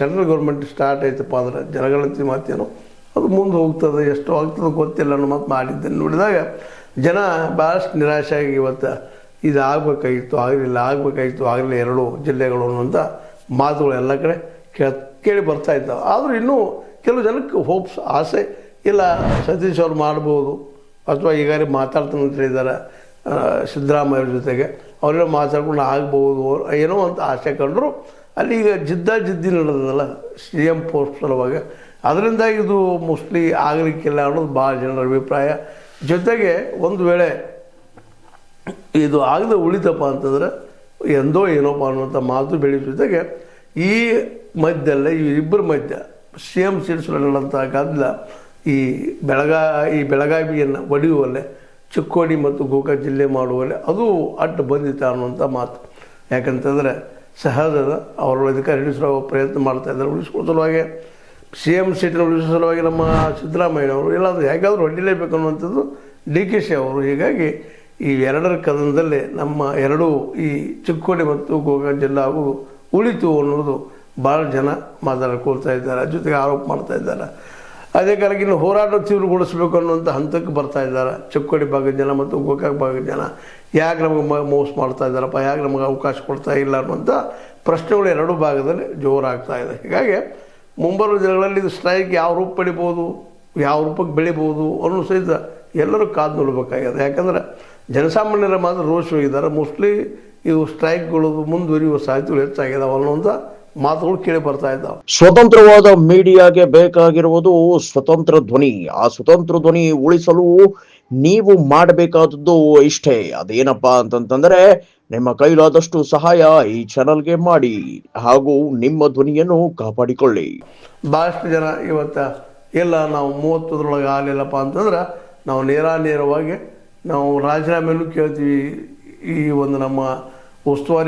Central government start ಆಯ್ತಪ್ಪ ಅಂದ್ರೆ ಜನಗಣತಿ ಮಾತೇನು ಅದು ಮುಂದೆ ಹೋಗ್ತದೆ, ಎಷ್ಟು ಆಗ್ತದೆ ಗೊತ್ತಿಲ್ಲ ಅನ್ನೋ ಮಾತು ಮಾಡಿದ್ದನ್ನು ನೋಡಿದಾಗ ಜನ ಭಾಳಷ್ಟು ನಿರಾಶೆಯಾಗಿ ಇವತ್ತು ಇದು ಆಗಬೇಕಾಗಿತ್ತು, ಆಗಲಿಲ್ಲ ಎರಡು ಜಿಲ್ಲೆಗಳು ಅನ್ನುವಂಥ ಮಾತುಗಳು ಎಲ್ಲ ಕಡೆ ಕೇಳಿ ಬರ್ತಾ ಇದ್ದಾವೆ. ಆದರೂ ಇನ್ನೂ ಕೆಲವು ಜನಕ್ಕೆ ಹೋಪ್ಸ್, ಆಸೆ ಇಲ್ಲ, ಸತೀಶ್ ಅವ್ರು ಮಾಡ್ಬೋದು ಅಥವಾ ಈಗಾಗಲೇ ಮಾತಾಡ್ತಾನೆ ಅಂತ ಹೇಳಿದ್ದಾರೆ ಸಿದ್ದರಾಮಯ್ಯ ಅವ್ರ ಜೊತೆಗೆ, ಅವರೆಲ್ಲ ಮಾತಾಡ್ಕೊಂಡು ಆಗ್ಬೋದು ಏನೋ ಅಂತ ಆಸೆ ಕಂಡರು. ಅಲ್ಲಿ ಈಗ ಜಿದ್ದಿ ನಡೆದಲ್ಲ ಸಿ ಎಮ್ ಪೋಸ್ಟ್ ಸಲುವಾಗಿ, ಅದರಿಂದ ಇದು ಮೋಸ್ಟ್ಲಿ ಆಗಲಿಕ್ಕಿಲ್ಲ ಅನ್ನೋದು ಭಾಳ ಜನರ ಅಭಿಪ್ರಾಯ. ಜೊತೆಗೆ ಒಂದು ವೇಳೆ ಇದು ಆಗದೆ ಉಳಿತಪ್ಪ ಅಂತಂದ್ರೆ ಎಂದೋ ಏನೋಪ್ಪ ಅನ್ನುವಂಥ ಮಾತು ಬೆಳೆಯ ಜೊತೆಗೆ ಈ ಮಧ್ಯದಲ್ಲೇ ಈ ಇಬ್ಬರ ಮಧ್ಯ ಸಿ ಎಮ್ ಸೀಟ್ಸ್ ನಡೆದಂಥ ಗದ್ದಲ ಈ ಬೆಳಗಾವಿಯನ್ನು ಒಡೆಯುವಲ್ಲೇ, ಚಿಕ್ಕೋಡಿ ಮತ್ತು ಗೋಕಾಕ್ ಜಿಲ್ಲೆ ಮಾಡುವಲ್ಲೇ ಅದು ಅಡ್ಡ ಬಂದಿತ್ತ ಅನ್ನುವಂಥ ಮಾತು. ಯಾಕಂತಂದರೆ ಸಹಜದ ಅವರು ಅಧಿಕಾರ ಹಿಡಿಸೋ ಪ್ರಯತ್ನ ಮಾಡ್ತಾಯಿದ್ದಾರೆ. ಉಳಿಸ್ಕೊಳ್ಳೋ ಸಲುವಾಗಿ ಸಿ ಎಮ್ ಸೀಟನ್ನು ಉಳಿಸೋ ಸಲುವಾಗಿ ನಮ್ಮ ಸಿದ್ದರಾಮಯ್ಯನವರು ಎಲ್ಲಾದರೂ ಹೇಗಾದರೂ ಹೊಡಿಲೇಬೇಕು ಅನ್ನುವಂಥದ್ದು ಡಿ ಕೆ ಶಿ ಅವರು. ಹೀಗಾಗಿ ಈ ಎರಡರ ಕದನದಲ್ಲಿ ನಮ್ಮ ಎರಡೂ ಈ ಚಿಕ್ಕೋಡಿ ಮತ್ತು ಗೋಕಾಕ್ ಜಿಲ್ಲಾ ಆಗೋದು ಉಳಿತು ಅನ್ನೋದು ಭಾಳ ಜನ ಮಾತಾಡ್ಕೊಳ್ತಾ ಇದ್ದಾರೆ, ಜೊತೆಗೆ ಆರೋಪ ಮಾಡ್ತಾ ಇದ್ದಾರೆ. ಅದೇ ಕಾಲಕ್ಕೆ ಇನ್ನು ಹೋರಾಟ ತೀವ್ರಗೊಳಿಸಬೇಕು ಅನ್ನುವಂಥ ಹಂತಕ್ಕೆ ಬರ್ತಾ ಇದ್ದಾರೆ ಚಿಕ್ಕೋಡಿ ಭಾಗದ ಜನ ಮತ್ತು ಗೋಕಾಕ್ ಭಾಗದ ಜನ. ಯಾಕೆ ನಮಗೆ ಮೋಸ ಮಾಡ್ತಾ ಇದ್ದಾರಪ್ಪ, ಯಾಕೆ ನಮಗೆ ಅವಕಾಶ ಕೊಡ್ತಾ ಇಲ್ಲ ಅನ್ನುವಂಥ ಪ್ರಶ್ನೆಗಳು ಎರಡೂ ಭಾಗದಲ್ಲಿ ಜೋರಾಗ್ತಾ ಇದೆ. ಹೀಗಾಗಿ ಮುಂಬರುವ ದಿನಗಳಲ್ಲಿ ಇದು ಸ್ಟ್ರೈಕ್ ಯಾವ ರೂಪ ಪಡಿಬೋದು, ಯಾವ ರೂಪಕ್ಕೆ ಬೆಳಿಬೋದು ಅನ್ನೋ ಸಹಿತ ಎಲ್ಲರೂ ಕಾದು ನೋಡಬೇಕಾಗಿದೆ. ಯಾಕಂದರೆ ಜನಸಾಮಾನ್ಯರ ಮಾತ್ರ ರೋಷ್ ಹೋಗಿದ್ದಾರೆ. ಮೋಸ್ಟ್ಲಿ ಇವು ಸ್ಟ್ರೈಕ್ಗಳು ಮುಂದುವರಿಯುವ ಸಾಧ್ಯತೆಗಳು ಹೆಚ್ಚಾಗಿದ್ದಾವೆ ಅನ್ನೋಂಥ ಮಾತುಗಳು ಕೇಳಿ ಬರ್ತಾ ಇದ್ದಾವೆ. ಸ್ವತಂತ್ರವಾದ ಮೀಡಿಯಾಗೆ ಬೇಕಾಗಿರುವುದು ಸ್ವತಂತ್ರ ಧ್ವನಿ. ಆ ಸ್ವತಂತ್ರ ಧ್ವನಿ ಉಳಿಸಲು ನೀವು ಮಾಡಬೇಕಾದದ್ದು ಇಷ್ಟೇ. ಅದೇನಪ್ಪಾ ಅಂತಂತಂದ್ರೆ ನಿಮ್ಮ ಕೈಲಾದಷ್ಟು ಸಹಾಯ ಈ ಚಾನಲ್ಗೆ ಮಾಡಿ ಹಾಗೂ ನಿಮ್ಮ ಧ್ವನಿಯನ್ನು ಕಾಪಾಡಿಕೊಳ್ಳಿ. ಭಾಳಷ್ಟು ಜನ ಇವತ್ತು ಇಲ್ಲ ನಾವು 30ರೊಳಗೆ ಆಗಲಿಲ್ಲಪ್ಪ ಅಂತಂದ್ರೆ ನಾವು ನೇರವಾಗಿ ನಾವು ರಾಜೀನಾಮೆಯನ್ನು ಕೇಳ್ತೀವಿ. ಈ ಒಂದು ನಮ್ಮ ಉಸ್ತುವಾರಿ